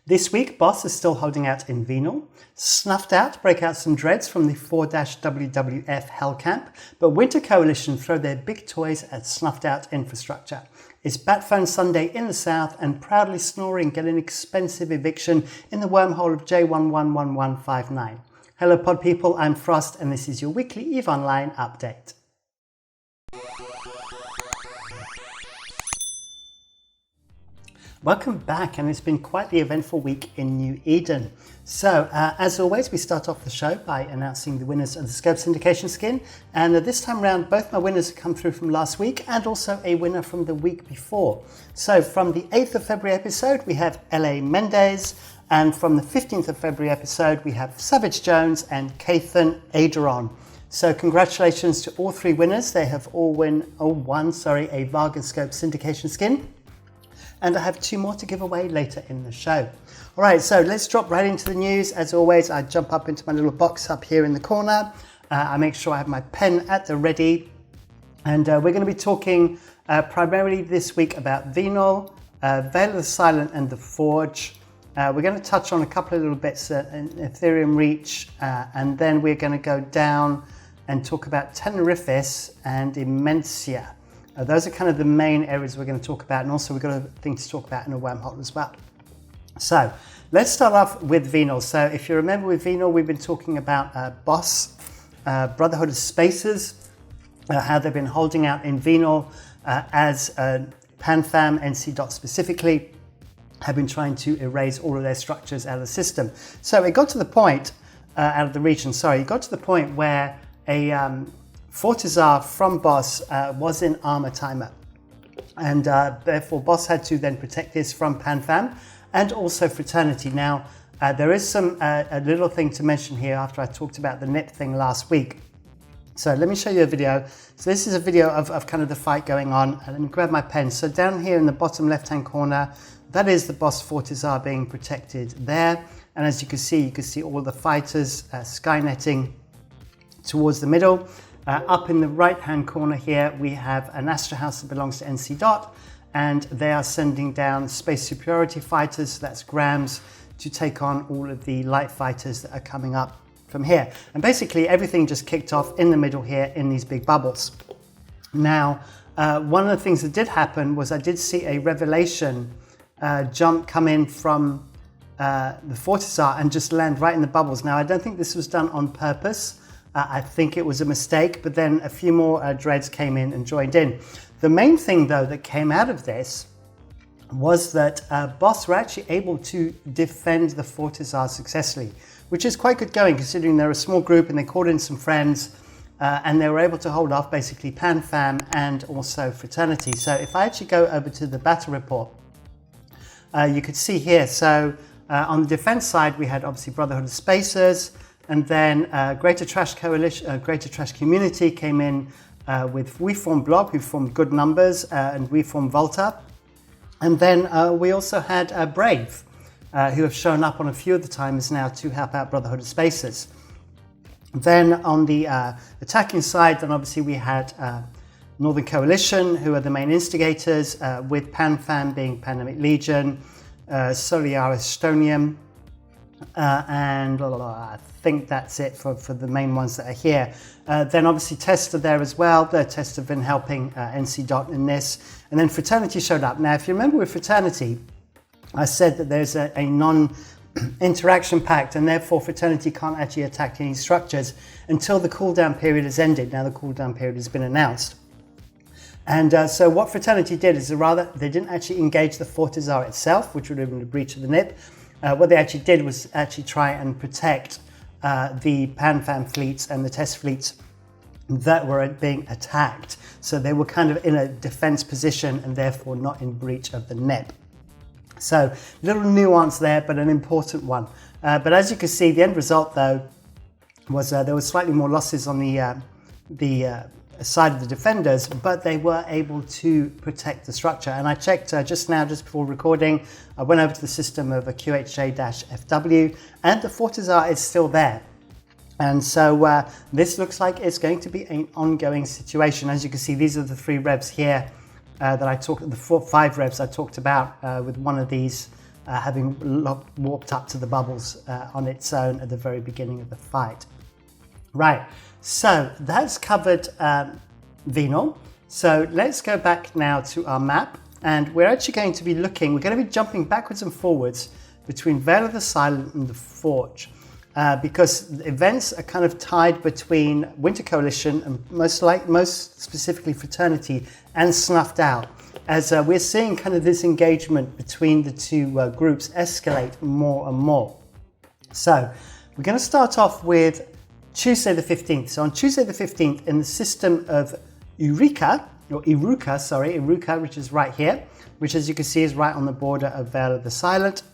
This week, Boss is still holding out in Venal. Snuffed Out break out some dreads from the 4-WWF hellcamp, but Winter Coalition throw their big toys at Snuffed Out Infrastructure. It's Batphone Sunday in the south, and Proudly Snoring get an expensive eviction in the wormhole of J111159. Hello pod people, I'm Frost, and this is your weekly EVE Online update. Welcome back, and it's been quite the eventful week in New Eden. So, as always, we start off the show by announcing the winners of the Scope Syndication skin. And this time around, both my winners have come through from last week and also a winner from the week before. So, from the 8th of February episode, we have L.A. Mendez. And from the 15th of February episode, we have Savage Jones and Kathan Aderon. So, congratulations to all three winners. They have all won a Vargas Scope Syndication skin. And I have two more to give away later in the show. All right, so let's drop right into the news. As always, I jump up into my little box up here in the corner. I make sure I have my pen at the ready. And we're going to be talking primarily this week about Venal, Vale of the Silent and the Forge. We're going to touch on a couple of little bits in Ethereum Reach. And then we're going to go down and talk about Tenerifis and Immensea. Those are kind of the main areas we're going to talk about, and also we've got a thing to talk about in a wormhole as well. So let's start off with Venal. So if you remember with Venal, we've been talking about Boss, Brotherhood of Spacers, how they've been holding out in Venal as PanFam, NC. Specifically, have been trying to erase all of their structures out of the system. So it got to the point, out of the region, it got to the point where a Fortizar from Boss was in armor timer, and therefore Boss had to then protect this from PanFam and also Fraternity. Now there is a little thing to mention here after I talked about the NIP thing last week. So let me show you a video. So this is a video of kind of the fight going on. Let me grab my pen. So down here in the bottom left hand corner, that is the Boss Fortizar being protected there, and as you can see all the fighters skynetting towards the middle. Up in the right-hand corner here, we have an Astra House that belongs to NC. And they are sending down space superiority fighters, that's Grams, to take on all of the light fighters that are coming up from here. And basically, everything just kicked off in the middle here in these big bubbles. Now, one of the things that did happen was I did see a revelation jump come in from the Fortizar and just land right in the bubbles. Now, I don't think this was done on purpose. I think it was a mistake, but then a few more dreads came in and joined in. The main thing, though, that came out of this was that Boss were actually able to defend the Fortizar successfully, which is quite good going considering they're a small group and they called in some friends and they were able to hold off basically PanFam and also Fraternity. So if I actually go over to the battle report, you could see here. So on the defense side, we had obviously Brotherhood of Spacers. And then Greater Trash Coalition, Greater Trash Community came in with We Form Blob, who formed good numbers, and We Form Volta. And then we also had Brave, who have shown up on a few of the times now to help out Brotherhood of Spacers. Then on the attacking side, then obviously we had Northern Coalition, who are the main instigators, with PanFam being Pandemic Legion, Soliaris Stonium, and I think that's it for the main ones that are here. Then obviously Tester there as well. The Tester have been helping NC. In this. And then Fraternity showed up. Now, if you remember with Fraternity, I said that there's a non-interaction pact, and therefore Fraternity can't actually attack any structures until the cooldown period has ended. Now the cooldown period has been announced. And so what Fraternity did is they didn't actually engage the Fortizar itself, which would have been a breach of the NIP. What they actually did was actually try and protect the PanFam fleets and the test fleets that were being attacked. So they were kind of in a defense position and therefore not in breach of the NIP. So little nuance there, but an important one. But as you can see, the end result though was there was slightly more losses on the side of the defenders, but they were able to protect the structure. And I checked just before recording, I went over to the system of a QHJ-FW, and the Fortizar is still there. And so this looks like it's going to be an ongoing situation. As you can see, these are the 3 revs here that I talked, the 5 revs I talked about with one of these having warped up to the bubbles on its own at the very beginning of the fight. Right, so that's covered Venal. So let's go back now to our map, and we're actually going to be we're going to be jumping backwards and forwards between Vale of the Silent and the Forge, because the events are kind of tied between Winter Coalition and most specifically Fraternity and Snuffed Out, as we're seeing kind of this engagement between the two groups escalate more and more. So we're going to start off with Tuesday the 15th. So on Tuesday the 15th, in the system of Iruka, which is right here, which as you can see is right on the border of Vale of the Silent,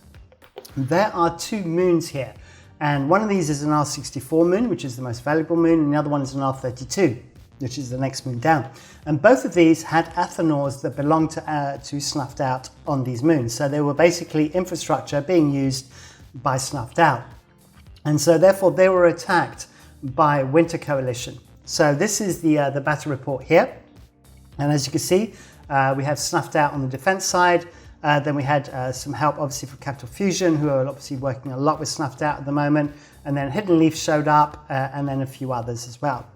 there are two moons here. And one of these is an R64 moon, which is the most valuable moon, and the other one is an R32, which is the next moon down. And both of these had Athanors that belonged to Snuffed Out on these moons. So they were basically infrastructure being used by Snuffed Out. And so therefore they were attacked by Winter Coalition. So this is the battle report here. And as you can see, we have Snuffed Out on the defense side. Then we had some help obviously from Capital Fusion, who are obviously working a lot with Snuffed Out at the moment. And then Hidden Leaf showed up, and then a few others as well.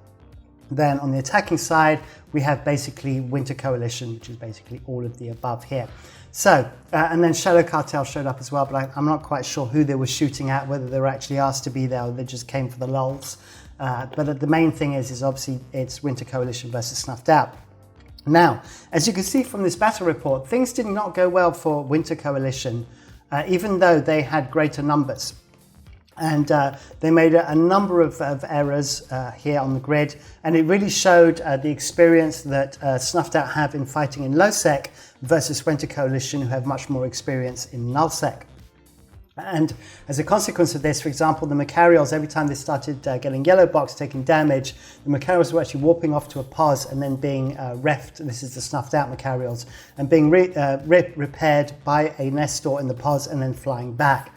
Then on the attacking side, we have basically Winter Coalition, which is basically all of the above here. So, and then Shadow Cartel showed up as well, but I'm not quite sure who they were shooting at, whether they were actually asked to be there or they just came for the lulz. But the main thing is obviously it's Winter Coalition versus Snuffed Out. Now, as you can see from this battle report, things did not go well for Winter Coalition, even though they had greater numbers. And they made a number of errors here on the grid, and it really showed the experience that Snuffed Out have in fighting in low-sec versus Winter Coalition, who have much more experience in null-sec. And as a consequence of this, for example, the Macarials, every time they started getting yellow box, taking damage, the Macarials were actually warping off to a pause and then being refed. This is the Snuffed Out Macarials, and being repaired by a Nestor in the pause and then flying back.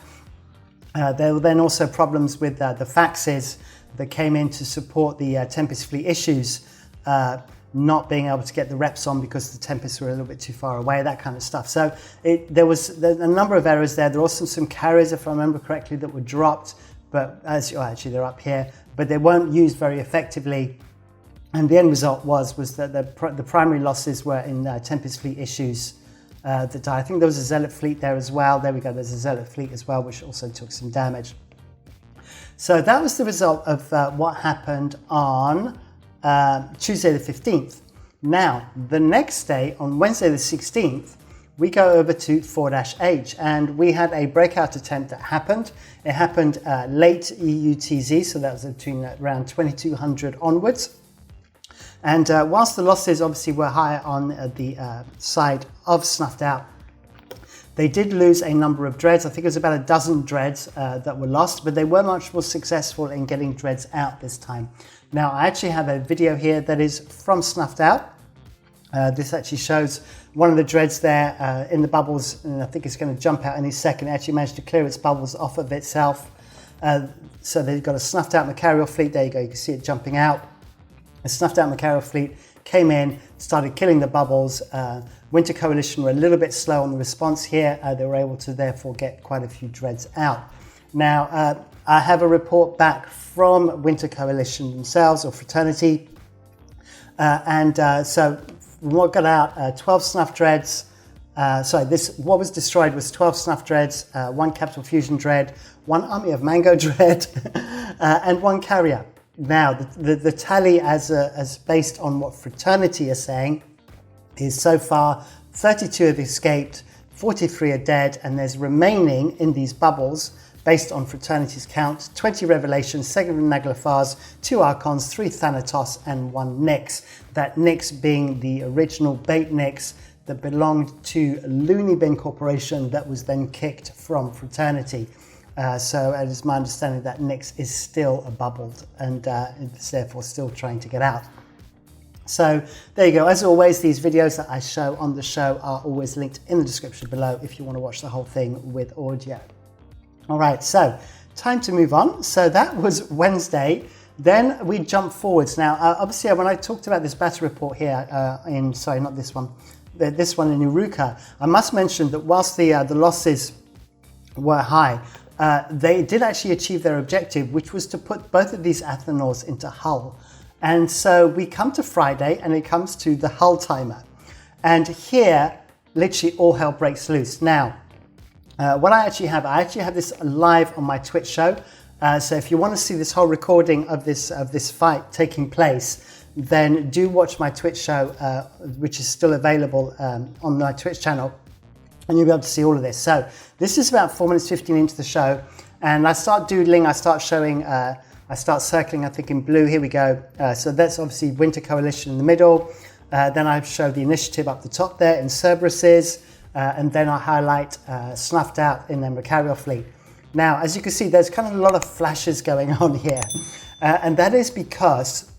There were then also problems with the faxes that came in to support the Tempest Fleet issues, not being able to get the reps on because the Tempests were a little bit too far away, that kind of stuff. So there was a number of errors there. There were also some carriers, if I remember correctly, that were dropped, but actually they're up here, but they weren't used very effectively. And the end result was that the primary losses were in Tempest Fleet issues. That died. I think there was a Zealot fleet there as well. There we go, there's a Zealot fleet as well, which also took some damage. So that was the result of what happened on Tuesday the 15th. Now, the next day, on Wednesday the 16th, we go over to 4-H, and we had a breakout attempt that happened. It happened late EUTZ, so that was between around 2200 onwards. And whilst the losses obviously were higher on the side of Snuffed Out, they did lose a number of dreads. I think it was about a dozen dreads that were lost, but they were much more successful in getting dreads out this time. Now, I actually have a video here that is from Snuffed Out. This actually shows one of the dreads there in the bubbles, and I think it's going to jump out any second. It actually managed to clear its bubbles off of itself. So they've got a Snuffed Out Macarial fleet. There you go, you can see it jumping out. The Snuffed Out Macarial fleet came in, started killing the bubbles. Winter Coalition were a little bit slow on the response here. They were able to therefore get quite a few dreads out. Now, I have a report back from Winter Coalition themselves, or Fraternity. So what got out, 12 Snuff Dreads. What was destroyed was 12 Snuff Dreads, 1 Capital Fusion Dread, 1 Army of Mango Dread, and 1 Carrier. Now, the tally as based on what Fraternity are saying is so far 32 have escaped, 43 are dead, and there's remaining in these bubbles, based on Fraternity's count, 20 Revelations, 7 Naglafars, 2 Archons, 3 Thanatos, and 1 Nyx. That Nyx being the original bait Nyx that belonged to Looney Bin Corporation that was then kicked from Fraternity. So it is my understanding that Nyx is still bubbled and is therefore still trying to get out. So there you go. As always, these videos that I show on the show are always linked in the description below if you want to watch the whole thing with audio. All right, so time to move on. So that was Wednesday. Then we jump forwards. Now, obviously, when I talked about this battle report here this one in Iruka, I must mention that whilst the losses were high, they did actually achieve their objective, which was to put both of these Athenors into hull. And so we come to Friday and it comes to the hull timer. And here, literally all hell breaks loose. Now, what I actually have this live on my Twitch show. So if you want to see this whole recording of this fight taking place, then do watch my Twitch show, which is still available on my Twitch channel, and you'll be able to see all of this. So this is about 4 minutes 15 into the show, and I start doodling, I start showing, I start circling, I think in blue, here we go. So that's obviously Winter Coalition in the middle. Then I show the initiative up the top there in Cerberus's, and then I highlight Snuffed Out in their Macarial fleet. Now, as you can see, there's kind of a lot of flashes going on here, and that is because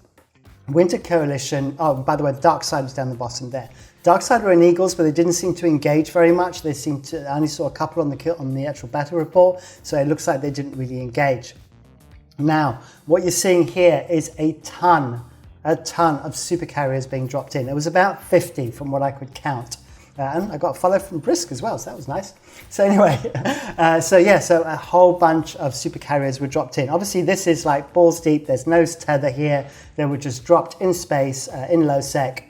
Winter Coalition, oh, by the way, the Dark Side was down the bottom there. Dark Side were in Eagles, but they didn't seem to engage very much. They seemed to, I only saw a couple on the actual battle report, so it looks like they didn't really engage. Now, what you're seeing here is a ton of super carriers being dropped in. There was about 50 from what I could count. And I got a follow from Brisk as well, so that was nice. So anyway, so a whole bunch of super carriers were dropped in. Obviously, this is like balls deep. There's no tether here. They were just dropped in space, in low sec,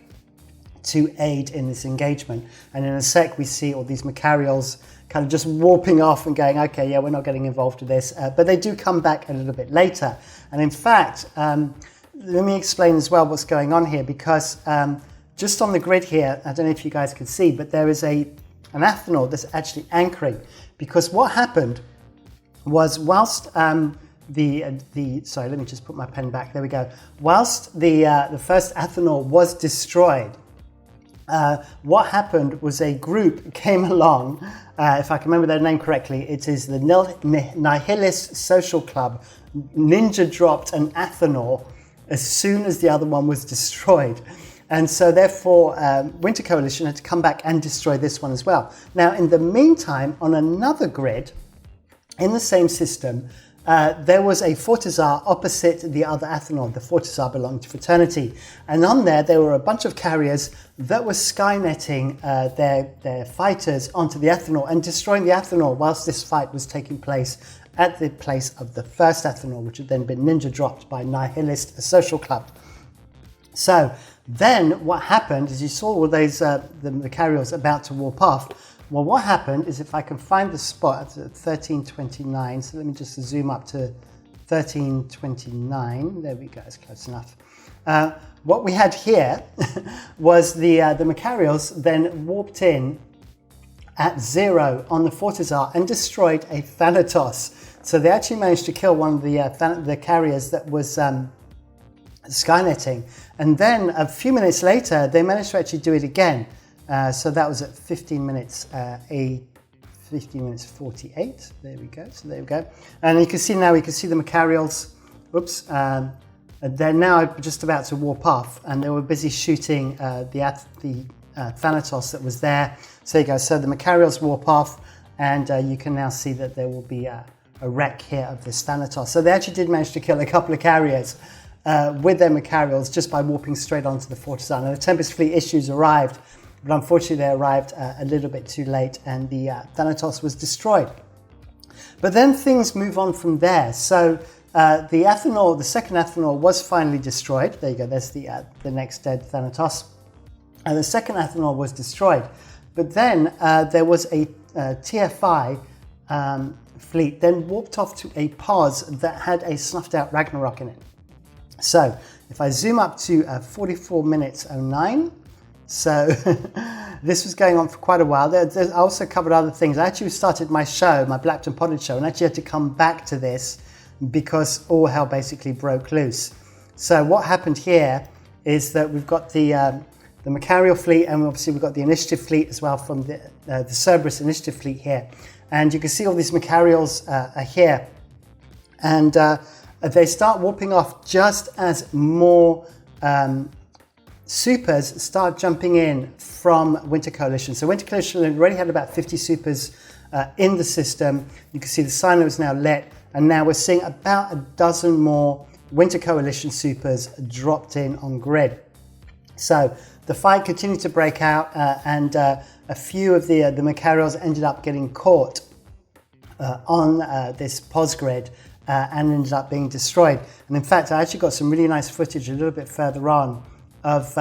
to aid in this engagement. And in a sec, we see all these Macarials kind of just warping off and going, okay, yeah, we're not getting involved with this. But they do come back a little bit later. And in fact, let me explain as well what's going on here, because just on the grid here, I don't know if you guys can see, but there is an Athenor that's actually anchoring, because what happened was whilst sorry, let me just put my pen back. There we go. Whilst the first Athenor was destroyed, what happened was a group came along, if I can remember their name correctly, it is the Nihilist Social Club, ninja dropped an Athenor as soon as the other one was destroyed. And so therefore, Winter Coalition had to come back and destroy this one as well. Now, in the meantime, on another grid, in the same system, there was a Fortizar opposite the other Athenor. The Fortizar belonged to Fraternity. And on there were a bunch of carriers that were skynetting their fighters onto the Athenor and destroying the Athenor whilst this fight was taking place at the place of the first Athenor, which had then been ninja dropped by Nihilist Social Club. So then what happened is you saw all those the carriers about to warp off. Well, what happened is, if I can find the spot at 1329, so let me just zoom up to 1329. There we go, it's close enough. What we had here was the Macarials then warped in at 0 on the Fortizar and destroyed a Thanatos. So they actually managed to kill one of the carriers that was skynetting. And then a few minutes later, they managed to actually do it again. So that was at 15 minutes 48. There we go. So there we go. And you can see now, we can see the Macarials. Oops. They're now just about to warp off, and they were busy shooting the Thanatos that was there. So there you go. So the Macarials warp off, and you can now see that there will be a wreck here of this Thanatos. So they actually did manage to kill a couple of carriers with their Macarials just by warping straight onto the Fortizar. Now the Tempest Fleet issues arrived, but unfortunately they arrived a little bit too late, and the Thanatos was destroyed. But then things move on from there. So the Athenor, the second Athenor, was finally destroyed. There you go, there's the next dead Thanatos. The second Athenor was destroyed. But then there was a TFI fleet then warped off to a pause that had a Snuffed Out Ragnarok in it. So if I zoom up to 44 minutes 09, so this was going on for quite a while. I also covered other things. I actually started my show, my Blackton Potted show, and actually had to come back to this because all hell basically broke loose. So what happened here is that we've got the Macarial fleet, and obviously we've got the Initiative fleet as well from the Cerberus Initiative fleet here. And you can see all these Macarials are here. And they start warping off just as more supers start jumping in from Winter Coalition. So Winter Coalition already had about 50 supers in the system. You can see the silo is now lit, and now we're seeing about a dozen more Winter Coalition supers dropped in on grid. So the fight continued to break out, and a few of the Macarials ended up getting caught on this POS grid and ended up being destroyed. And in fact, I actually got some really nice footage a little bit further on of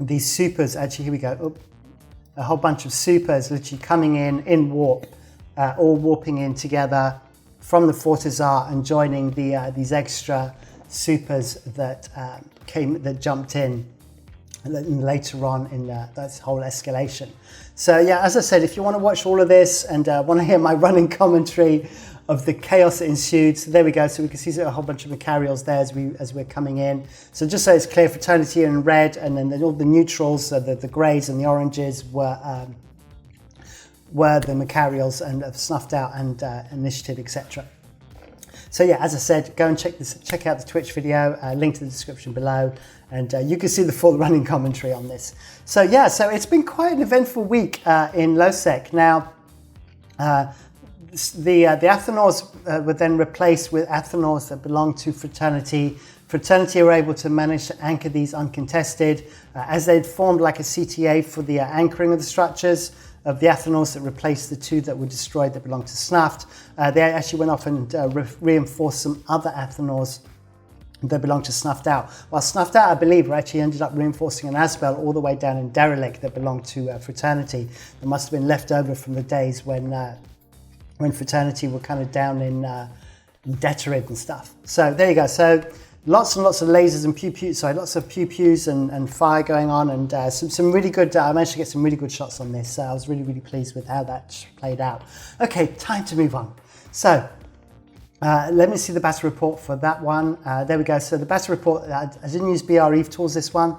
these supers. Actually, here we go. Oh, a whole bunch of supers literally coming in warp, all warping in together from the Fortizar and joining these extra supers that jumped in later on in that whole escalation. So yeah, as I said, if you want to watch all of this and want to hear my running commentary of the chaos that ensued, so there we go. So we can see a whole bunch of Macarials there as we're coming in. So just so it's clear, Fraternity in red, and then all the neutrals, so the greys and the oranges were the Macarials and Snuffed Out and Initiative, etc. So yeah, as I said, go and check out the Twitch video, link to the description below, and you can see the full running commentary on this. So yeah, so it's been quite an eventful week in LowSec. Now, the Athanors were then replaced with Athanors that belong to Fraternity. Fraternity were able to manage to anchor these uncontested, as they'd formed like a CTA for the anchoring of the structures of the Athanors that replaced the two that were destroyed that belonged to Snuffed. They actually went off and reinforced some other Athanors that belonged to Snuffed Out. While Snuffed Out, I believe, actually ended up reinforcing an Asbel all the way down in Derelict that belonged to Fraternity. That must have been left over from the days when Fraternity were kind of down in Deterid and stuff. So there you go. So lots and lots of lasers and lots of pew-pews and fire going on, and some really good, I managed to get some really good shots on this. So I was really, really pleased with how that played out. Okay, time to move on. So let me see the battle report for that one. There we go. So the battle report, I didn't use BR Eve tools this one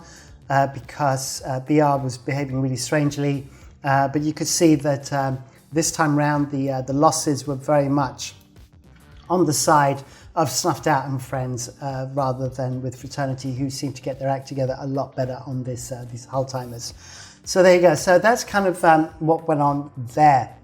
because BR was behaving really strangely. But you could see that this time round the losses were very much on the side of Snuffed Out and friends rather than with Fraternity, who seemed to get their act together a lot better on these hull timers. So there you go. So that's kind of what went on there.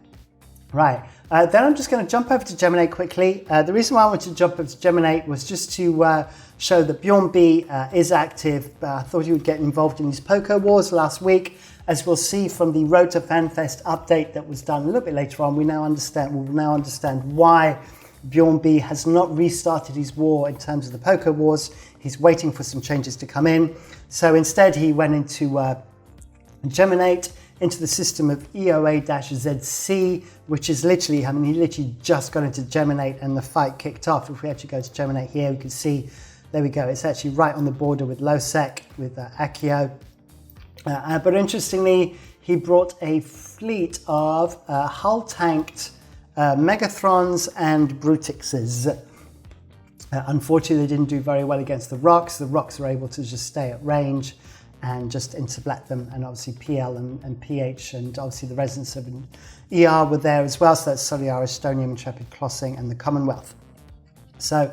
Right. Then I'm just going to jump over to Geminate quickly. The reason why I wanted to jump over to Geminate was just to show that Bjorn B is active. I thought he would get involved in these Poco Wars last week. As we'll see from the Road to FanFest update that was done a little bit later on, we'll now understand why Bjorn B has not restarted his war in terms of the Poco Wars. He's waiting for some changes to come in. So instead he went into Geminate, into the system of EOA-ZC, which is literally, I mean, he literally just got into Geminate and the fight kicked off. If we actually go to Geminate here, we can see, there we go, it's actually right on the border with LowSec, with Accio. But interestingly, he brought a fleet of hull-tanked Megathrons and Brutixes. Unfortunately, they didn't do very well against the rocks. The rocks were able to just stay at range and just intercept them, and obviously PL and PH and obviously the Resonance of an ER were there as well, so that's Soliar, Estonium, Intrepid Crossing and the Commonwealth. So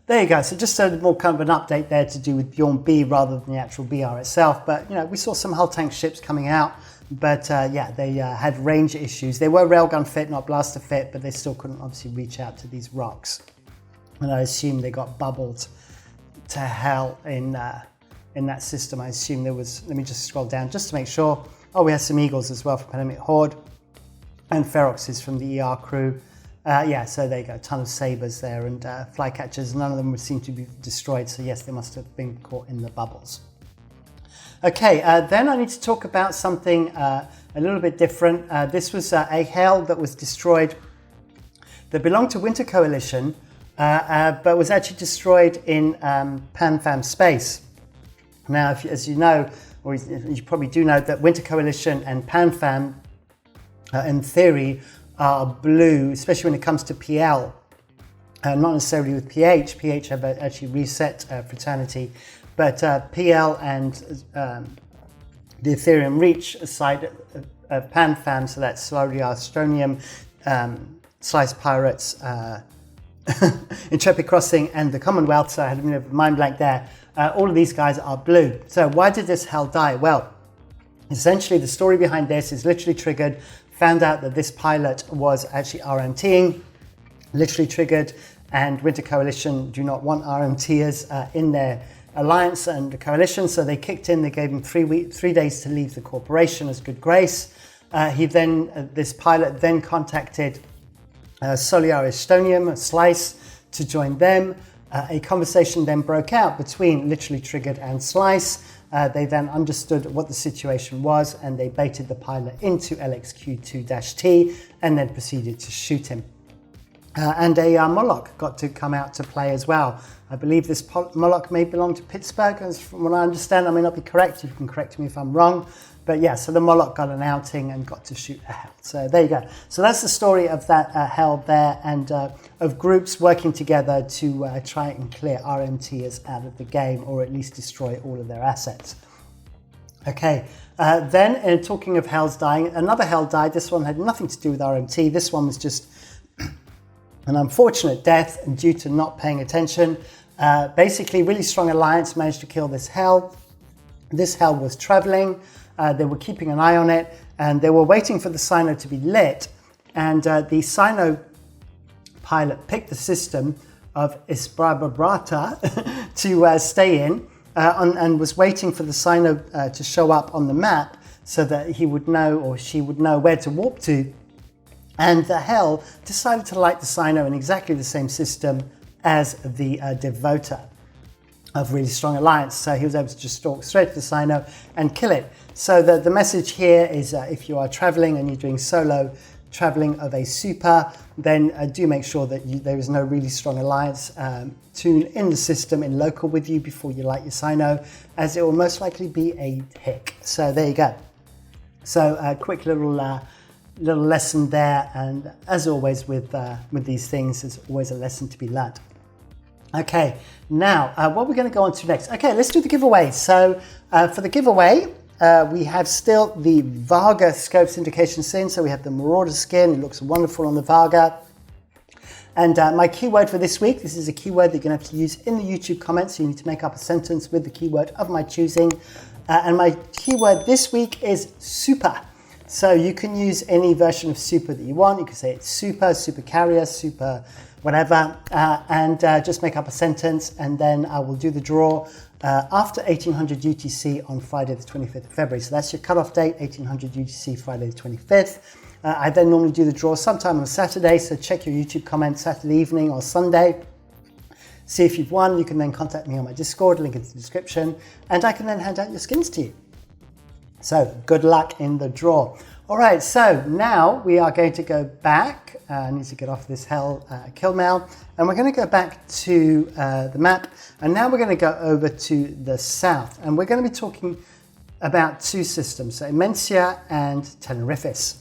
there you go. So just a more kind of an update there to do with Bjorn B rather than the actual BR itself. But you know, we saw some hull tank ships coming out, but yeah, they had range issues. They were railgun fit, not blaster fit, but they still couldn't obviously reach out to these rocks. And I assume they got bubbled to hell in that system. I assume there was, let me just scroll down just to make sure. Oh, we had some Eagles as well from Pandemic Horde and Feroxes from the ER crew. Yeah, so there you go, a ton of Sabres there and Flycatchers. None of them would seem to be destroyed, so yes, they must have been caught in the bubbles. Okay, then I need to talk about something a little bit different. This was a Hell that was destroyed that belonged to Winter Coalition, but was actually destroyed in PanFam space. Now, as you know, or you probably do know, that Winter Coalition and PanFam, in theory, are blue, especially when it comes to PL. Not necessarily with PH. PH have actually reset Fraternity, but PL and the Ethereum Reach side of PanFam, so that's Soliar, Estonium, Slice Pirates, Intrepid Crossing, and the Commonwealth. So I had a bit of a mind blank there. All of these guys are blue. So why did this hell die? Well, essentially the story behind this is literally triggered, found out that this pilot was actually RMT'ing, literally triggered, and Winter Coalition do not want RMT'ers in their alliance and the coalition, so they kicked in. They gave him 3 days to leave the corporation as good grace. This pilot then contacted Soliaris Stonium, a Slice, to join them. A conversation then broke out between Literally Triggered and Slice. They then understood what the situation was and they baited the pilot into LXQ2-T and then proceeded to shoot him. And a Moloch got to come out to play as well. I believe this Moloch may belong to Pittsburgh, as from what I understand. I may not be correct, you can correct me if I'm wrong. But yeah, so the Moloch got an outing and got to shoot a hell. So there you go. So that's the story of that hell there, and of groups working together to try and clear RMT'ers out of the game, or at least destroy all of their assets. Okay, then talking of hells dying, another hell died. This one had nothing to do with RMT. This one was just an unfortunate death and due to not paying attention. Basically, really strong alliance managed to kill this hell. This hell was traveling. They were keeping an eye on it, and they were waiting for the Sino to be lit. And the Sino pilot picked the system of Isbrabrata to stay in, and was waiting for the Sino to show up on the map so that he would know, or she would know, where to warp to. And the hell decided to light the Sino in exactly the same system as the Devoter of really strong alliance. So he was able to just stalk straight to the Sino and kill it. So the message here is if you are traveling and you're doing solo traveling of a super, then do make sure that there is no really strong alliance tune in the system in local with you before you light your Sino, as it will most likely be a hick. So there you go. So a quick little lesson there, and as always with these things, there's always a lesson to be learned. Okay, now what we're going to go on to next. Okay, let's do the giveaway. So for the giveaway, we have still the Varga scope syndication skin. So we have the Marauder skin. It looks wonderful on the Varga. And my keyword for this week, this is a keyword that you're going to have to use in the YouTube comments. So you need to make up a sentence with the keyword of my choosing. And my keyword this week is super. So you can use any version of super that you want. You can say it's super, super carrier, super whatever, and just make up a sentence, and then I will do the draw after 1800 UTC on Friday the 25th of February. So that's your cutoff date, 1800 UTC, Friday the 25th. I then normally do the draw sometime on a Saturday, so check your YouTube comments Saturday evening or Sunday. See if you've won. You can then contact me on my Discord, link in the description, and I can then hand out your skins to you. So good luck in the draw. All right, so now we are going to go back. I need to get off this hell kill mail, and we're going to go back to the map, and now we're going to go over to the south, and we're going to be talking about two systems, so Immensia and Tenerifis.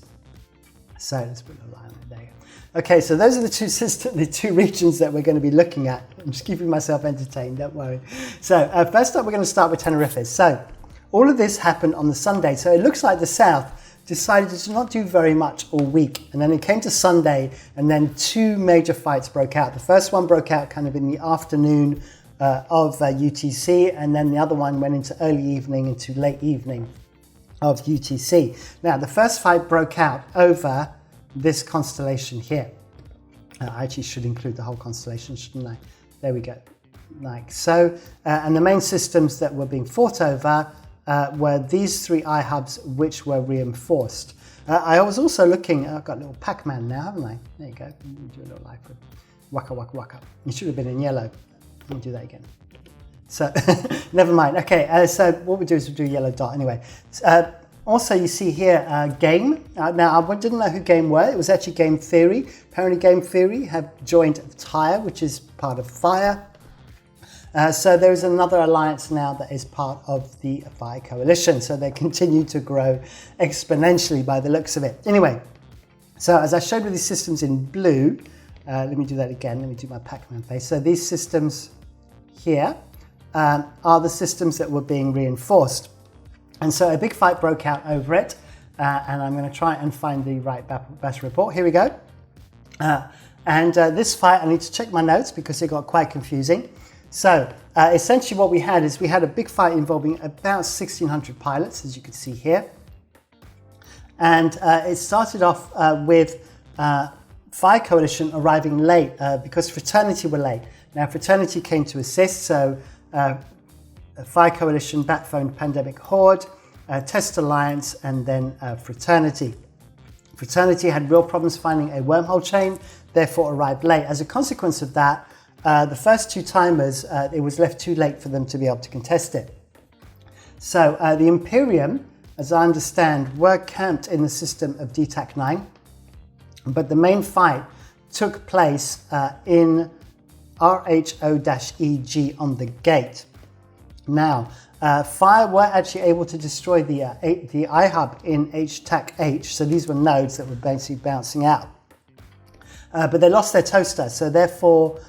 So let's put a line on there. Okay, so those are the two regions that we're going to be looking at. I'm just keeping myself entertained, don't worry. So first up, we're going to start with Tenerifis. So all of this happened on the Sunday, so it looks like the south decided to not do very much all week. And then it came to Sunday, and then two major fights broke out. The first one broke out kind of in the afternoon of UTC, and then the other one went into early evening into late evening of UTC. Now, the first fight broke out over this constellation here. I actually should include the whole constellation, shouldn't I? There we go. Like so. And the main systems that were being fought over were these three iHubs, which were reinforced. I was also looking, I've got a little Pac-Man now, haven't I? There you go. Let me do a little live for waka waka waka. You should have been in yellow. Let me do that again. So, never mind. Okay, so what we do is we do a yellow dot anyway. Also, you see here Game. Now, I didn't know who Game were. It was actually Game Theory. Apparently, Game Theory have joined Tyre, which is part of Fire. So there is another alliance now that is part of the Fire Coalition. So they continue to grow exponentially by the looks of it. Anyway, so as I showed with these systems in blue, let me do that again. Let me do my Pac-Man face. So these systems here are the systems that were being reinforced. And so a big fight broke out over it. And I'm going to try and find the right battle report. Here we go. This fight, I need to check my notes because it got quite confusing. So essentially what we had is we had a big fight involving about 1,600 pilots, as you can see here. And it started off with Fire Coalition arriving late because Fraternity were late. Now Fraternity came to assist, so Fire Coalition, Batphone, Pandemic Horde, Test Alliance, and then Fraternity. Fraternity had real problems finding a wormhole chain, therefore arrived late. As a consequence of that, the first two timers, it was left too late for them to be able to contest it. So the Imperium, as I understand, were camped in the system of DTAC 9, but the main fight took place in RHO-EG on the gate. Now, Fire were actually able to destroy the iHub in HTAC-H, so these were nodes that were basically bouncing out. But they lost their toaster, so therefore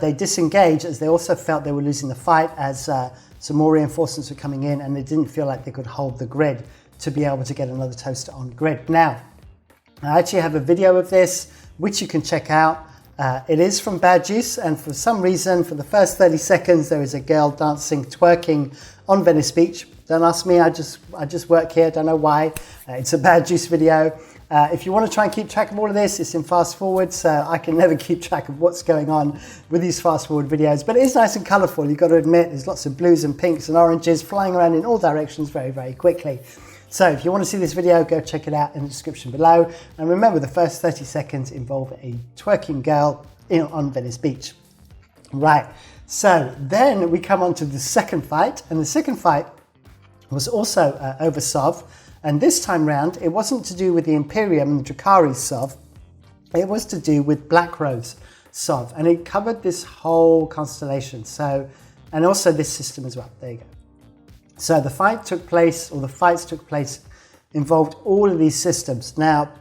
they disengaged, as they also felt they were losing the fight as some more reinforcements were coming in, and they didn't feel like they could hold the grid to be able to get another toaster on grid. Now, I actually have a video of this, which you can check out. It is from Bad Juice, and for some reason, for the first 30 seconds, there is a girl dancing, twerking on Venice Beach. Don't ask me, I just work here, don't know why. It's a Bad Juice video. If you want to try and keep track of all of this, it's in fast forward, so I can never keep track of what's going on with these fast forward videos. But it is nice and colourful, you've got to admit. There's lots of blues and pinks and oranges flying around in all directions very, very quickly. So if you want to see this video, go check it out in the description below. And remember, the first 30 seconds involve a twerking girl on Venice Beach. Right, so then we come on to the second fight, and the second fight was also over SOV. And this time round, it wasn't to do with the Imperium and the Drakari SOV, it was to do with Black Rose SOV, and it covered this whole constellation. So, and also this system as well, there you go. So the fight took place, or the fights took place, involved all of these systems. Now,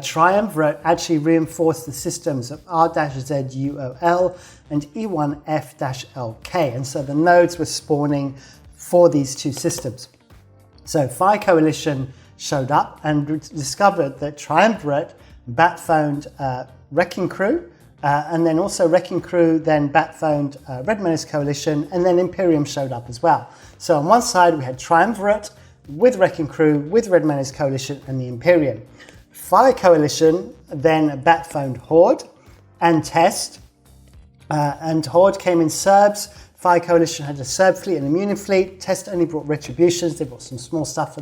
Triumvirate actually reinforced the systems of R-ZUOL and E1F-LK, and so the nodes were spawning for these two systems. So Fire Coalition showed up and discovered that Triumvirate batphoned Wrecking Crew, and then also Wrecking Crew then batphoned Red Menace Coalition, and then Imperium showed up as well. So on one side we had Triumvirate with Wrecking Crew, with Red Menace Coalition and the Imperium. Fire Coalition then batphoned Horde and Test, and Horde came in Serbs. Fire Coalition had a Serb fleet and a Munich fleet. Test only brought retributions. They brought some small stuff for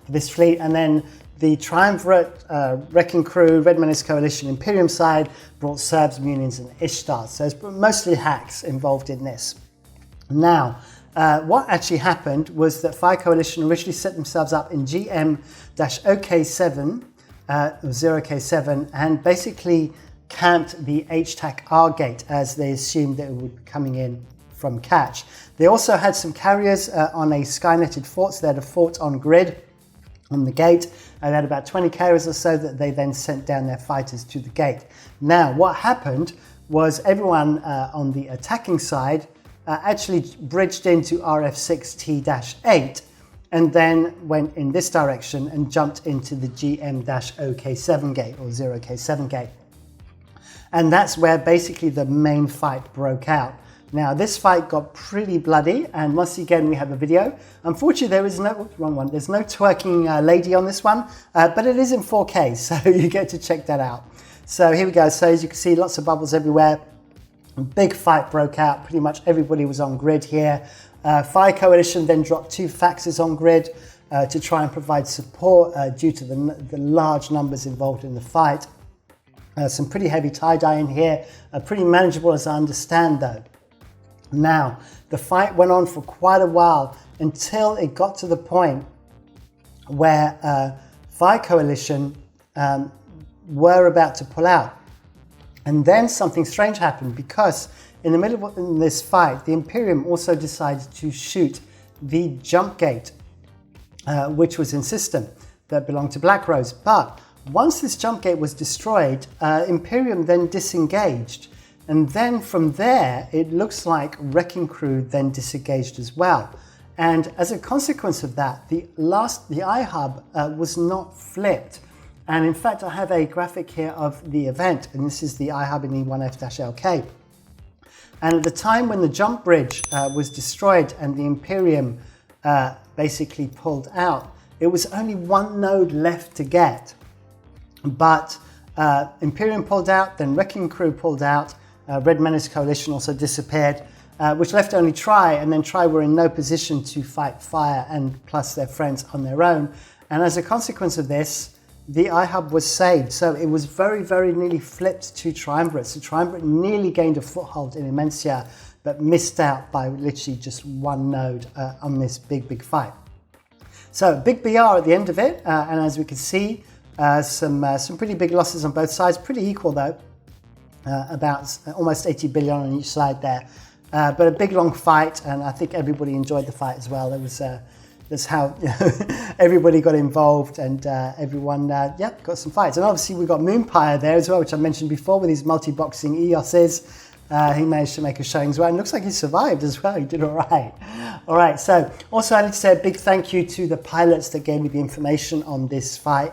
this fleet. And then the Triumvirate, Wrecking Crew, Red Menace Coalition, Imperium side brought Serbs, Munians, and Ishtars. So it's mostly hacks involved in this. Now, what actually happened was that Fire Coalition originally set themselves up in GM-OK7, 0K7, and basically camped the HTAC-R gate as they assumed that it would be coming in from catch. They also had some carriers on a Skyneted fort, so they had a fort on grid on the gate, and they had about 20 carriers or so that they then sent down their fighters to the gate. Now, what happened was everyone on the attacking side actually bridged into RF6T-8 and then went in this direction and jumped into the GM-OK7 gate or 0K7 gate. And that's where basically the main fight broke out. Now, this fight got pretty bloody, and once again, we have a video. Unfortunately, there is no, wrong one, there's no twerking lady on this one, but it is in 4K, so you get to check that out. So here we go. So as you can see, lots of bubbles everywhere. A big fight broke out. Pretty much everybody was on grid here. Fire Coalition then dropped 2 faxes on grid to try and provide support due to the large numbers involved in the fight. Some pretty heavy tie-dye in here, pretty manageable as I understand though. Now, the fight went on for quite a while until it got to the point where Fire Coalition were about to pull out. And then something strange happened, because in the middle of this fight, the Imperium also decided to shoot the jump gate, which was in system, that belonged to Black Rose. But once this jump gate was destroyed, Imperium then disengaged. And then from there, it looks like Wrecking Crew then disengaged as well. And as a consequence of that, the iHub was not flipped. And in fact, I have a graphic here of the event, and this is the iHub in E1F-LK. And at the time when the jump bridge was destroyed and the Imperium basically pulled out, it was only one node left to get. But Imperium pulled out, then Wrecking Crew pulled out, Red Menace Coalition also disappeared, which left only Tri, and then Tri were in no position to fight Fire and plus their friends on their own. And as a consequence of this, the iHub was saved. So it was very, very nearly flipped to Triumvirate. So Triumvirate nearly gained a foothold in Immensia, but missed out by literally just one node on this big fight. So big BR at the end of it, and as we can see, some pretty big losses on both sides, pretty equal though, about almost 80 billion on each side there. But a big long fight, and I think everybody enjoyed the fight as well. That's how everybody got involved, and everyone got some fights. And obviously we got Moonpire there as well, which I mentioned before, with his multi-boxing EOSs. He managed to make a showing as well, and looks like he survived as well. He did all right. All right, so also I need to say a big thank you to the pilots that gave me the information on this fight.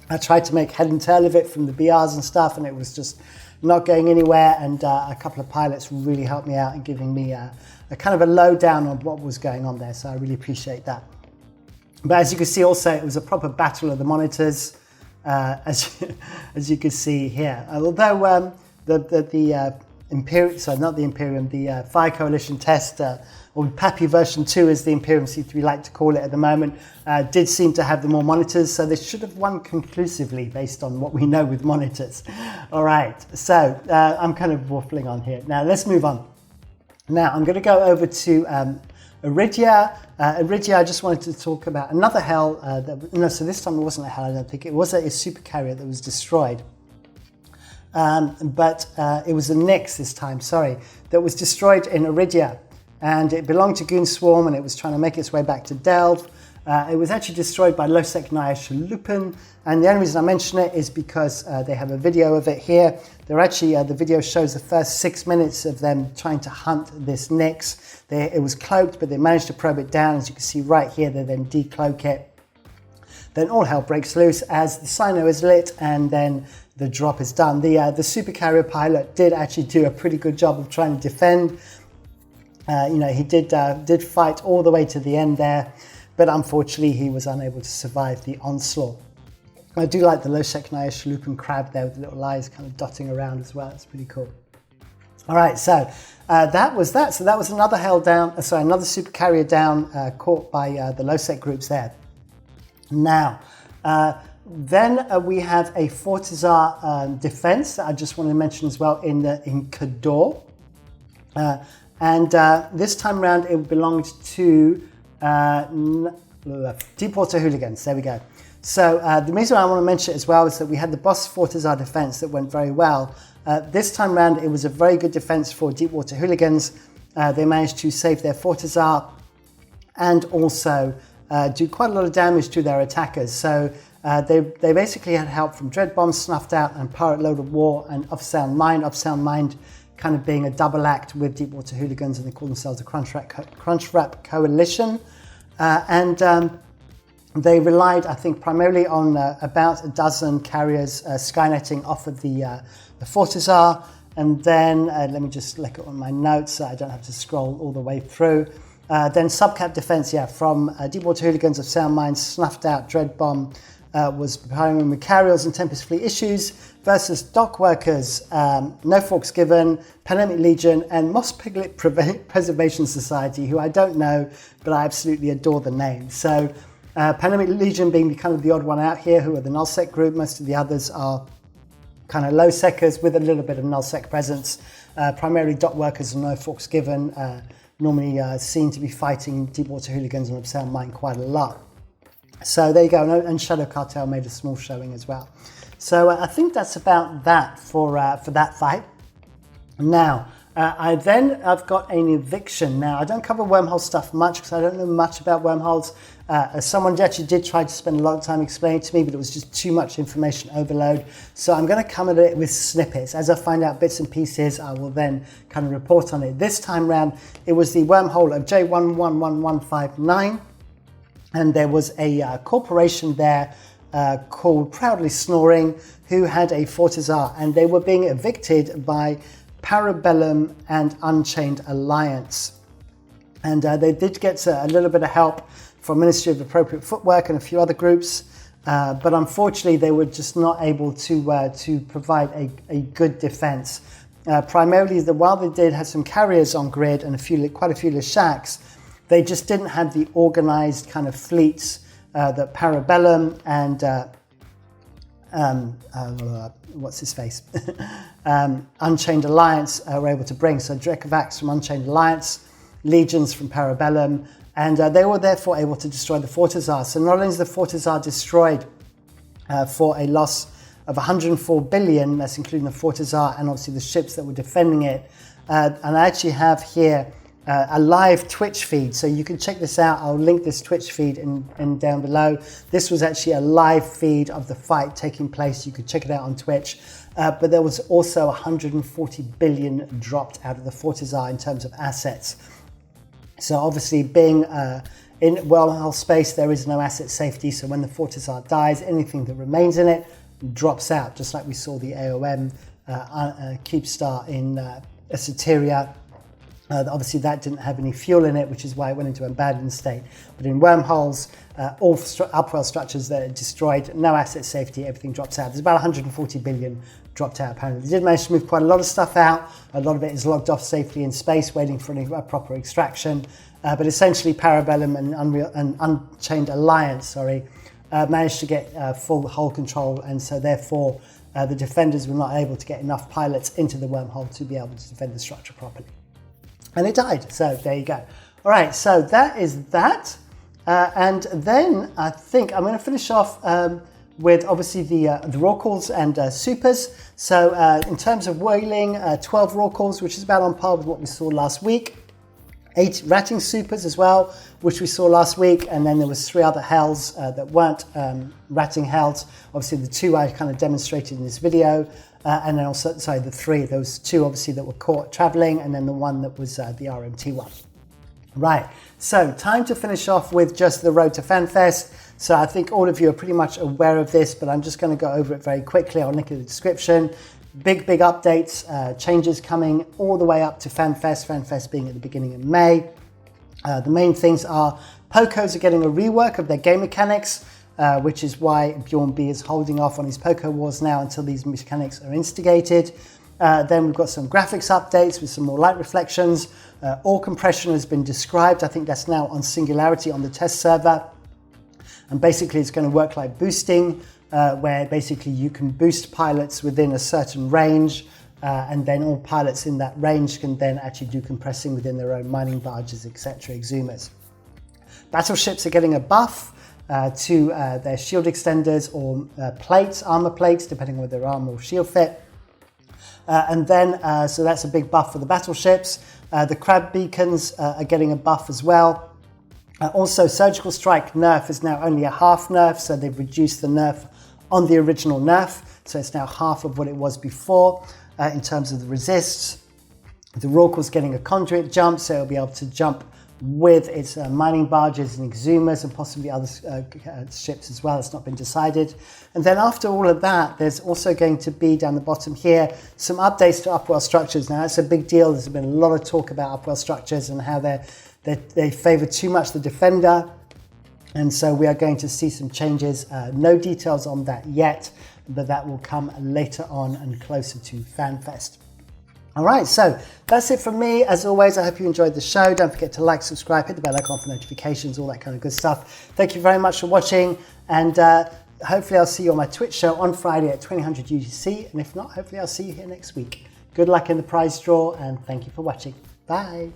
I tried to make head and tail of it from the BRs and stuff, and it was just not going anywhere, and a couple of pilots really helped me out in giving me a kind of a lowdown on what was going on there, so I really appreciate that. But as you can see also, it was a proper battle of the monitors, as you can see here. Although the Imperium, sorry, not the Imperium, the Fire Coalition test, or Pappy version 2 as the Imperium C3 like to call it at the moment, did seem to have the more monitors, so they should have won conclusively based on what we know with monitors. All right, so I'm kind of waffling on here. Now let's move on. Now I'm going to go over to Iridia. Iridia, I just wanted to talk about another hell. So this time it wasn't a hell, I don't think. It was a supercarrier that was destroyed. But it was a Nyx this time, that was destroyed in Iridia. And it belonged to Goon Swarm, and it was trying to make its way back to Delve. It was actually destroyed by Losec Naya and the only reason I mention it is because they have a video of it here. They're actually, the video shows the first 6 minutes of them trying to hunt this Nyx. It was cloaked, but they managed to probe it down. As you can see right here, they then decloak it. Then all hell breaks loose as the Cyno is lit, and then the drop is done. The supercarrier pilot did actually do a pretty good job of trying to defend. He did fight all the way to the end there, but unfortunately he was unable to survive the onslaught. I do like the Losec Naya crab there with the little eyes kind of dotting around as well. It's pretty cool. All right, so that was that. So that was another another supercarrier down, caught by the Losec groups there. Now, then we have a Fortizar defense that I just want to mention as well in Cador. And this time around it belonged to Deepwater Hooligans. There we go. So the reason I want to mention it as well is that we had the boss Fortizar defense that went very well. This time around it was a very good defense for Deepwater Hooligans. They managed to save their Fortizar and also do quite a lot of damage to their attackers. So they basically had help from Dread Bomb, Snuffed Out, and Pirate Load of War, and Off-Sound Mind. Off-Sound Mind kind of being a double act with Deepwater Hooligans, and they call themselves a Crunch Wrap Coalition. They relied, I think, primarily on about a dozen carriers skynetting off of the Fortizar. And then, let me just look at my notes so I don't have to scroll all the way through. Then subcap defense, from Deepwater Hooligans of Sound Mind, Snuffed Out, Dread Bomb was preparing with Carriers and Tempest Fleet issues versus Dock Workers, No Forks Given, Pandemic Legion, and Moss Piglet Preservation Society, who I don't know, but I absolutely adore the name. So Pandemic Legion being kind of the odd one out here, who are the nullsec group. Most of the others are kind of low secers with a little bit of nullsec presence. Primarily Dock Workers and No Forks Given, normally seen to be fighting Deepwater Hooligans and Sound Mind quite a lot. So there you go, and Shadow Cartel made a small showing as well. So I think that's about that for that fight. Now, I've got an eviction. Now, I don't cover wormhole stuff much because I don't know much about wormholes. Someone actually did try to spend a lot of time explaining to me, but it was just too much information overload. So I'm going to come at it with snippets. As I find out bits and pieces, I will then kind of report on it. This time round, it was the wormhole of J111159. And there was a corporation there called Proudly Snoring, who had a Fortizar, and they were being evicted by Parabellum and Unchained Alliance. And they did get a little bit of help from Ministry of Appropriate Footwork and a few other groups, but unfortunately they were just not able to provide a good defense. Primarily, while they did have some carriers on grid and quite a few Leshaks, they just didn't have the organized kind of fleets that Parabellum and what's his face? Unchained Alliance were able to bring. So Drekavax from Unchained Alliance, legions from Parabellum, and they were therefore able to destroy the Fortizar. So not only is the Fortizar destroyed for a loss of 104 billion, that's including the Fortizar and obviously the ships that were defending it. And I actually have here a live Twitch feed, so you can check this out. I'll link this Twitch feed in down below. This was actually a live feed of the fight taking place. You could check it out on Twitch. But there was also 140 billion dropped out of the Fortizar in terms of assets. So obviously being in wormhole space, there is no asset safety. So when the Fortizar dies, anything that remains in it drops out, just like we saw the AOM CubeStar in Esoteria. Obviously that didn't have any fuel in it, which is why it went into abandoned state. But in wormholes, all upwell structures that are destroyed, no asset safety, everything drops out. There's about 140 billion dropped out apparently. They did manage to move quite a lot of stuff out. A lot of it is logged off safely in space, waiting for a proper extraction. But essentially Parabellum and Unchained Alliance, managed to get full hull control, and so therefore the defenders were not able to get enough pilots into the wormhole to be able to defend the structure properly. And it died, so there you go. All right, so that is that. And then I think I'm going to finish off with obviously the Rorquals and supers. So in terms of whaling, 12 Rorquals, which is about on par with what we saw last week. 8 ratting supers as well, which we saw last week. And then there was 3 other hells that weren't ratting hells. Obviously the 2 I kind of demonstrated in this video. And then also, sorry, the 3, those 2 obviously that were caught traveling, and then the one that was the RMT one. Right, so time to finish off with just the road to FanFest. So I think all of you are pretty much aware of this, but I'm just going to go over it very quickly. I'll link it in the description. Big updates, changes coming all the way up to FanFest being at the beginning of May. The main things are Pocos are getting a rework of their game mechanics, which is why Bjorn B is holding off on his Poco Wars now until these mechanics are instigated. Then we've got some graphics updates with some more light reflections. Ore compression has been described. I think that's now on Singularity on the test server. And basically it's going to work like boosting, where basically you can boost pilots within a certain range, and then all pilots in that range can then actually do compressing within their own mining barges, etc., exhumers. Battleships are getting a buff to their shield extenders or plates, armor plates, depending on whether they're armor or shield fit. And then, so that's a big buff for the battleships. The crab beacons are getting a buff as well. Also, surgical strike nerf is now only a half nerf, so they've reduced the nerf on the original nerf. So it's now half of what it was before in terms of the resists. The Rorqual's getting a conduit jump, so it'll be able to jump with its mining barges and exhumers and possibly other ships as well. It's not been decided. And then after all of that, there's also going to be down the bottom here some updates to upwell structures. Now that's a big deal. There's been a lot of talk about upwell structures and how they favor too much the defender, and so we are going to see some changes. No details on that yet, but that will come later on and closer to FanFest. All right, so that's it from me. As always, I hope you enjoyed the show. Don't forget to like, subscribe, hit the bell icon for notifications, all that kind of good stuff. Thank you very much for watching, and hopefully I'll see you on my Twitch show on Friday at 2000 UTC, and if not, hopefully I'll see you here next week. Good luck in the prize draw, and thank you for watching. Bye.